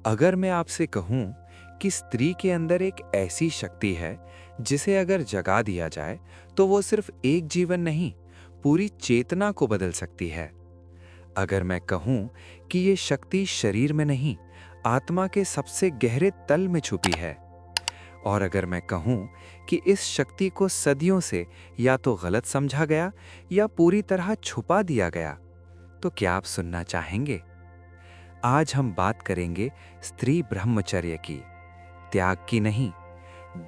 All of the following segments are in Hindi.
अगर मैं आपसे कहूं कि स्त्री के अंदर एक ऐसी शक्ति है जिसे अगर जगा दिया जाए तो वो सिर्फ एक जीवन नहीं, पूरी चेतना को बदल सकती है। अगर मैं कहूं कि ये शक्ति शरीर में नहीं, आत्मा के सबसे गहरे तल में छुपी है, और अगर मैं कहूं कि इस शक्ति को सदियों से या तो गलत समझा गया या पूरी तरह छुपा दिया गया, तो क्या आप सुनना चाहेंगे? आज हम बात करेंगे स्त्री ब्रह्मचर्य की, त्याग की नहीं,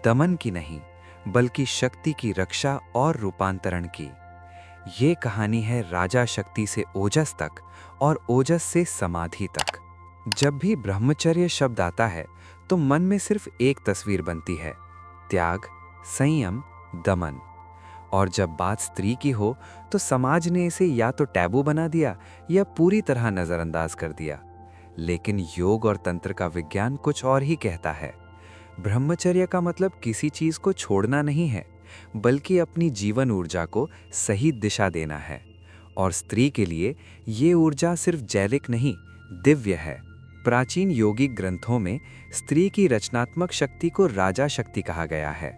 दमन की नहीं, बल्कि शक्ति की रक्षा और रूपांतरण की। ये कहानी है राजा शक्ति से ओजस तक और ओजस से समाधि तक। जब भी ब्रह्मचर्य शब्द आता है तो मन में सिर्फ एक तस्वीर बनती है, त्याग, संयम, दमन। और जब बात स्त्री की हो तो समाज ने इसे या तो टैबू बना दिया या पूरी तरह नजरअंदाज कर दिया। लेकिन योग और तंत्र का विज्ञान कुछ और ही कहता है। ब्रह्मचर्य का मतलब किसी चीज को छोड़ना नहीं है, बल्कि अपनी जीवन ऊर्जा को सही दिशा देना है। और स्त्री के लिए ये ऊर्जा सिर्फ जैविक नहीं, दिव्य है। प्राचीन योगिक ग्रंथों में स्त्री की रचनात्मक शक्ति को राजा शक्ति कहा गया है।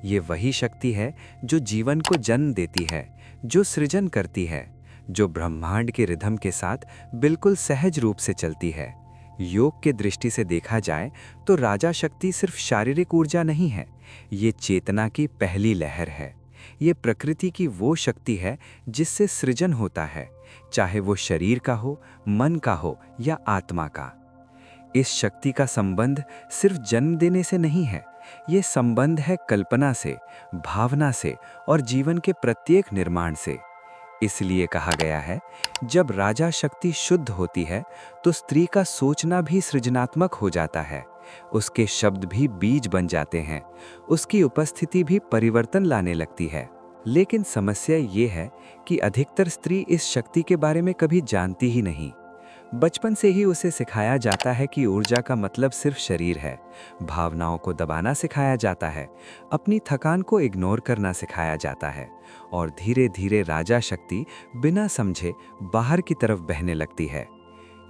ये वही शक्ति है जो जीवन को जन्म देती है, जो सृजन करती है, जो ब्रह्मांड के रिदम के साथ बिल्कुल सहज रूप से चलती है। योग के दृष्टि से देखा जाए तो राजा शक्ति सिर्फ शारीरिक ऊर्जा नहीं है, ये चेतना की पहली लहर है। ये प्रकृति की वो शक्ति है जिससे सृजन होता है, चाहे वो शरीर का हो, मन का हो या आत्मा का। इस शक्ति का संबंध सिर्फ जन्म देने से नहीं है, ये संबंध है कल्पना से, भावना से और जीवन के प्रत्येक निर्माण से। इसलिए कहा गया है, जब राजा शक्ति शुद्ध होती है तो स्त्री का सोचना भी सृजनात्मक हो जाता है, उसके शब्द भी बीज बन जाते हैं, उसकी उपस्थिति भी परिवर्तन लाने लगती है। लेकिन समस्या ये है कि अधिकतर स्त्री इस शक्ति के बारे में कभी जानती ही नहीं। बचपन से ही उसे सिखाया जाता है कि ऊर्जा का मतलब सिर्फ शरीर है, भावनाओं को दबाना सिखाया जाता है, अपनी थकान को इग्नोर करना सिखाया जाता है, और धीरे धीरे राजा शक्ति बिना समझे बाहर की तरफ बहने लगती है।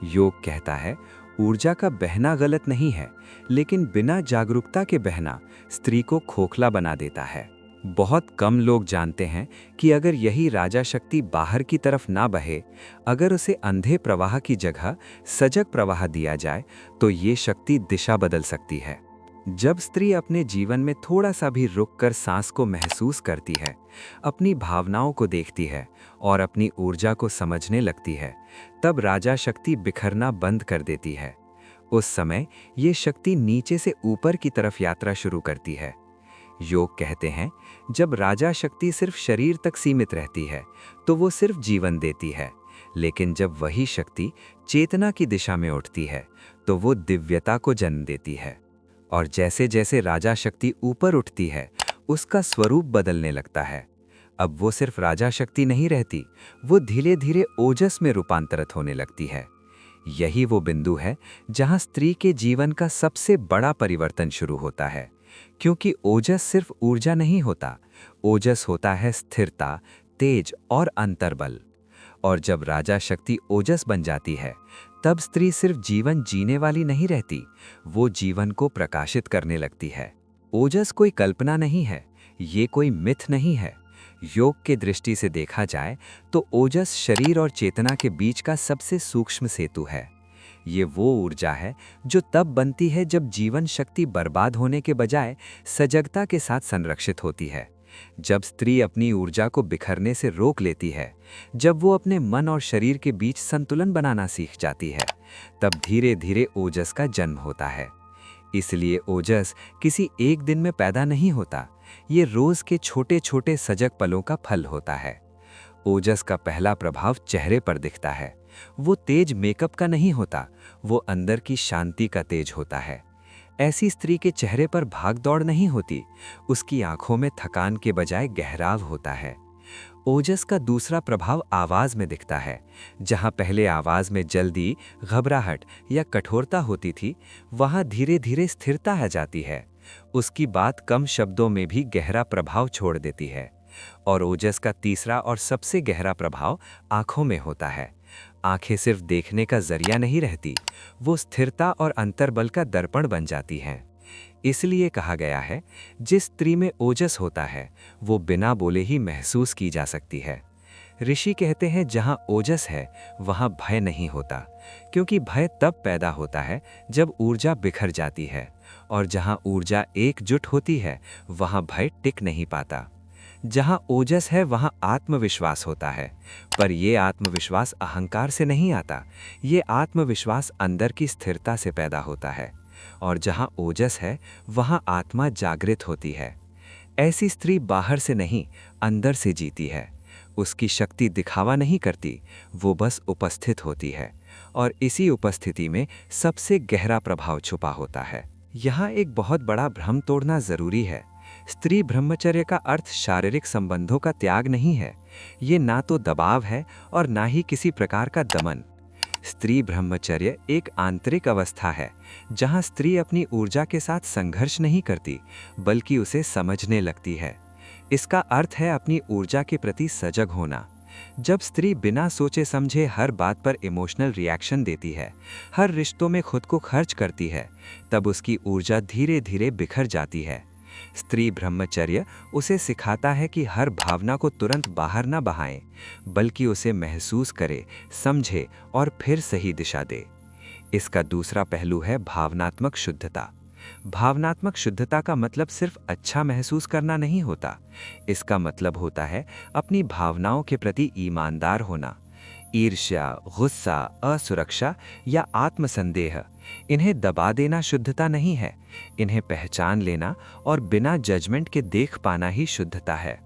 योग कहता है, ऊर्जा का बहना गलत नहीं है, लेकिन बिना जागरूकता के बहना स्त्री को खोखला बना देता है। बहुत कम लोग जानते हैं कि अगर यही राजा शक्ति बाहर की तरफ ना बहे, अगर उसे अंधे प्रवाह की जगह सजग प्रवाह दिया जाए, तो ये शक्ति दिशा बदल सकती है। जब स्त्री अपने जीवन में थोड़ा सा भी रुककर सांस को महसूस करती है, अपनी भावनाओं को देखती है और अपनी ऊर्जा को समझने लगती है, तब राजा शक्ति बिखरना बंद कर देती है। उस समय ये शक्ति नीचे से ऊपर की तरफ यात्रा शुरू करती है। योग कहते हैं, जब राजा शक्ति सिर्फ शरीर तक सीमित रहती है तो वो सिर्फ जीवन देती है, लेकिन जब वही शक्ति चेतना की दिशा में उठती है तो वो दिव्यता को जन्म देती है। और जैसे जैसे राजा शक्ति ऊपर उठती है, उसका स्वरूप बदलने लगता है। अब वो सिर्फ राजा शक्ति नहीं रहती, वो धीरे धीरे ओजस में रूपांतरित होने लगती है। यही वो बिंदु है जहां स्त्री के जीवन का सबसे बड़ा परिवर्तन शुरू होता है। क्योंकि ओजस सिर्फ ऊर्जा नहीं होता, ओजस होता है स्थिरता, तेज और अंतर्बल। और जब राजा शक्ति ओजस बन जाती है, तब स्त्री सिर्फ जीवन जीने वाली नहीं रहती, वो जीवन को प्रकाशित करने लगती है। ओजस कोई कल्पना नहीं है, ये कोई मिथ नहीं है। योग के दृष्टि से देखा जाए तो ओजस शरीर और चेतना के बीच का सबसे सूक्ष्म सेतु है। ये वो ऊर्जा है जो तब बनती है जब जीवन शक्ति बर्बाद होने के बजाय सजगता के साथ संरक्षित होती है। जब स्त्री अपनी ऊर्जा को बिखरने से रोक लेती है, जब वो अपने मन और शरीर के बीच संतुलन बनाना सीख जाती है, तब धीरे धीरे ओजस का जन्म होता है। इसलिए ओजस किसी एक दिन में पैदा नहीं होता, ये रोज के छोटे छोटे सजग पलों का फल होता है। ओजस का पहला प्रभाव चेहरे पर दिखता है। वो तेज मेकअप का नहीं होता, वो अंदर की शांति का तेज होता है। ऐसी स्त्री के चेहरे पर भागदौड़ नहीं होती, उसकी आंखों में थकान के बजाय गहराव होता है। ओजस का दूसरा प्रभाव आवाज में दिखता है। जहां पहले आवाज में जल्दी, घबराहट या कठोरता होती थी, वहां धीरे धीरे स्थिरता आ जाती है। उसकी बात कम शब्दों में भी गहरा प्रभाव छोड़ देती है। और ओजस का तीसरा और सबसे गहरा प्रभाव आंखों में होता है। आंखें सिर्फ देखने का जरिया नहीं रहती, वो स्थिरता और अंतर्बल का दर्पण बन जाती हैं। इसलिए कहा गया है, जिस स्त्री में ओजस होता है वो बिना बोले ही महसूस की जा सकती है। ऋषि कहते हैं, जहाँ ओजस है वहाँ भय नहीं होता, क्योंकि भय तब पैदा होता है जब ऊर्जा बिखर जाती है, और जहाँ ऊर्जा एकजुट होती है वहाँ भय टिक नहीं पाता। जहाँ ओजस है वहाँ आत्मविश्वास होता है, पर ये आत्मविश्वास अहंकार से नहीं आता, ये आत्मविश्वास अंदर की स्थिरता से पैदा होता है। और जहाँ ओजस है वहाँ आत्मा जागृत होती है। ऐसी स्त्री बाहर से नहीं, अंदर से जीती है। उसकी शक्ति दिखावा नहीं करती, वो बस उपस्थित होती है, और इसी उपस्थिति में सबसे गहरा प्रभाव छुपा होता है। यहाँ एक बहुत बड़ा भ्रम तोड़ना जरूरी है। स्त्री ब्रह्मचर्य का अर्थ शारीरिक संबंधों का त्याग नहीं है। ये ना तो दबाव है और ना ही किसी प्रकार का दमन। स्त्री ब्रह्मचर्य एक आंतरिक अवस्था है, जहाँ स्त्री अपनी ऊर्जा के साथ संघर्ष नहीं करती, बल्कि उसे समझने लगती है। इसका अर्थ है अपनी ऊर्जा के प्रति सजग होना। जब स्त्री बिना सोचे समझे हर बात पर इमोशनल रिएक्शन देती है, हर रिश्तों में खुद को खर्च करती है, तब उसकी ऊर्जा धीरे धीरे बिखर जाती है। स्त्री ब्रह्मचर्य उसे सिखाता है कि हर भावना को तुरंत बाहर न बहाएं, बल्कि उसे महसूस करे, समझे और फिर सही दिशा दे। इसका दूसरा पहलू है भावनात्मक शुद्धता। भावनात्मक शुद्धता का मतलब सिर्फ अच्छा महसूस करना नहीं होता। इसका मतलब होता है अपनी भावनाओं के प्रति ईमानदार होना। ईर्ष्या, गुस्सा, असुरक्षा या आत्मसंदेह, इन्हें दबा देना शुद्धता नहीं है। इन्हें पहचान लेना और बिना जजमेंट के देख पाना ही शुद्धता है।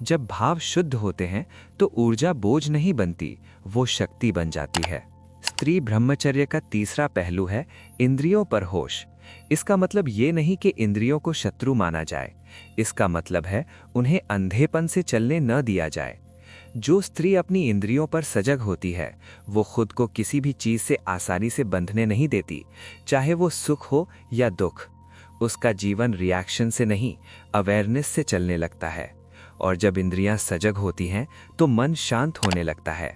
जब भाव शुद्ध होते हैं तो ऊर्जा बोझ नहीं बनती, वो शक्ति बन जाती है। स्त्री ब्रह्मचर्य का तीसरा पहलू है इंद्रियों पर होश। इसका मतलब ये नहीं कि इंद्रियों को शत्रु माना जाए। इसका मतलब है उन्हें अंधेपन से चलने न दिया जाए। जो स्त्री अपनी इंद्रियों पर सजग होती है, वो खुद को किसी भी चीज से आसानी से बंधने नहीं देती, चाहे वो सुख हो या दुख। उसका जीवन रिएक्शन से नहीं, अवेयरनेस से चलने लगता है। और जब इंद्रियां सजग होती हैं तो मन शांत होने लगता है।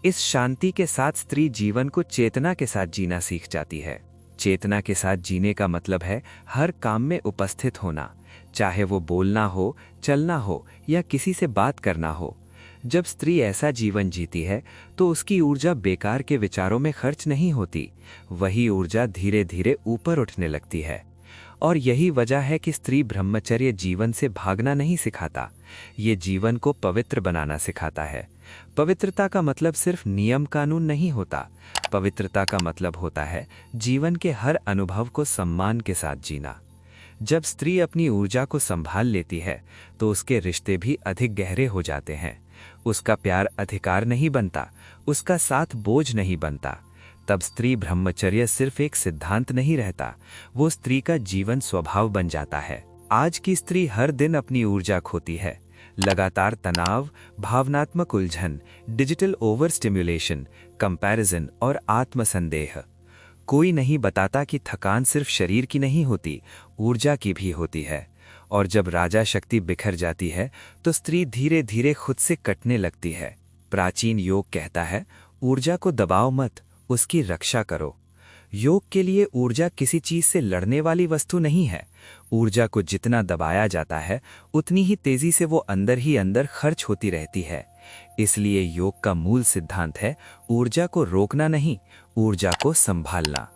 इस शांति के साथ स्त्री जीवन को चेतना के साथ जीना सीख जाती है। चेतना के साथ जीने का मतलब है हर काम में उपस्थित होना, चाहे वो बोलना हो, चलना हो या किसी से बात करना हो। जब स्त्री ऐसा जीवन जीती है तो उसकी ऊर्जा बेकार के विचारों में खर्च नहीं होती, वही ऊर्जा धीरे धीरे ऊपर उठने लगती है। और यही वजह है कि स्त्री ब्रह्मचर्य जीवन से भागना नहीं सिखाता, ये जीवन को पवित्र बनाना सिखाता है। पवित्रता का मतलब सिर्फ नियम कानून नहीं होता। पवित्रता का मतलब होता है जीवन के हर अनुभव को सम्मान के साथ जीना। जब स्त्री अपनी ऊर्जा को संभाल लेती है तो उसके रिश्ते भी अधिक गहरे हो जाते हैं। उसका प्यार अधिकार नहीं बनता, उसका साथ बोझ नहीं बनता। तब स्त्री ब्रह्मचर्य सिर्फ एक सिद्धांत नहीं रहता, वो स्त्री का जीवन स्वभाव बन जाता है। आज की स्त्री हर दिन अपनी ऊर्जा खोती है। लगातार तनाव, भावनात्मक उलझन, डिजिटल ओवर स्टिम्युलेशन, कंपैरिजन और आत्मसंदेह। कोई नहीं बताता कि थकान सिर्फ शरीर की नहीं होती, ऊर्जा की भी होती है। और जब राजा शक्ति बिखर जाती है तो स्त्री धीरे धीरे खुद से कटने लगती है। प्राचीन योग कहता है, ऊर्जा को दबाओ मत, उसकी रक्षा करो। योग के लिए ऊर्जा किसी चीज से लड़ने वाली वस्तु नहीं है। ऊर्जा को जितना दबाया जाता है उतनी ही तेजी से वो अंदर ही अंदर खर्च होती रहती है। इसलिए योग का मूल सिद्धांत है ऊर्जा को रोकना नहीं, ऊर्जा को संभालना।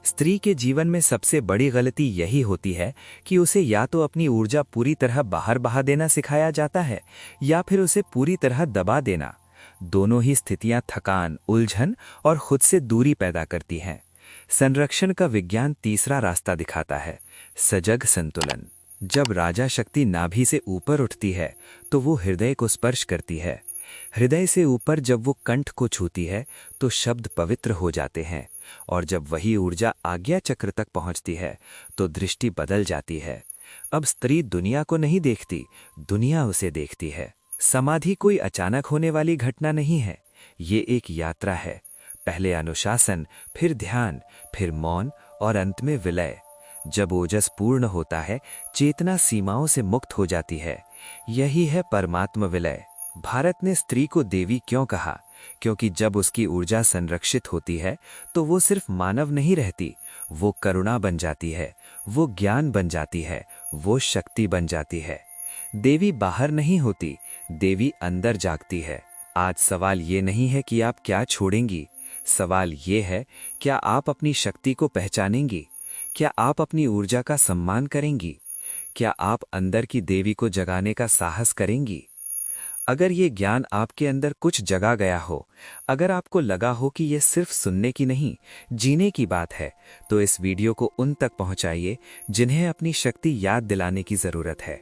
स्त्री के जीवन में सबसे बड़ी गलती यही होती है कि उसे या तो अपनी ऊर्जा पूरी तरह बाहर बहा देना सिखाया जाता है या फिर उसे पूरी तरह दबा देना। दोनों ही स्थितियां थकान, उलझन और खुद से दूरी पैदा करती हैं। संरक्षण का विज्ञान तीसरा रास्ता दिखाता है, सजग संतुलन। जब राजा शक्ति नाभि से ऊपर उठती है तो वो हृदय को स्पर्श करती है। हृदय से ऊपर जब वो कंठ को छूती है तो शब्द पवित्र हो जाते हैं। और जब वही ऊर्जा आज्ञा चक्र तक पहुंचती है तो दृष्टि बदल जाती है। अब स्त्री दुनिया को नहीं देखती, दुनिया उसे देखती है। समाधि कोई अचानक होने वाली घटना नहीं है, ये एक यात्रा है। पहले अनुशासन, फिर ध्यान, फिर मौन और अंत में विलय। जब ओजस पूर्ण होता है, चेतना सीमाओं से मुक्त हो जाती है। यही है परमात्म विलय। भारत ने स्त्री को देवी क्यों कहा? क्योंकि जब उसकी ऊर्जा संरक्षित होती है तो वो सिर्फ मानव नहीं रहती, वो करुणा बन जाती है, वो ज्ञान बन जाती है, वो शक्ति बन जाती है। देवी बाहर नहीं होती, देवी अंदर जागती है। आज सवाल ये नहीं है कि आप क्या छोड़ेंगी, सवाल ये है क्या आप अपनी शक्ति को पहचानेंगी, क्या आप अपनी ऊर्जा का सम्मान करेंगी, क्या आप अंदर की देवी को जगाने का साहस करेंगी। अगर ये ज्ञान आपके अंदर कुछ जगा गया हो, अगर आपको लगा हो कि ये सिर्फ सुनने की नहीं, जीने की बात है, तो इस वीडियो को उन तक पहुंचाइए जिन्हें अपनी शक्ति याद दिलाने की जरूरत है।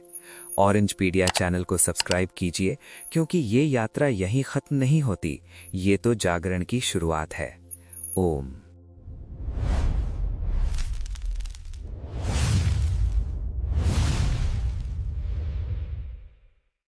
ऑरेंज पीडिया चैनल को सब्सक्राइब कीजिए, क्योंकि ये यात्रा यहीं खत्म नहीं होती, ये तो जागरण की शुरुआत है। ओम।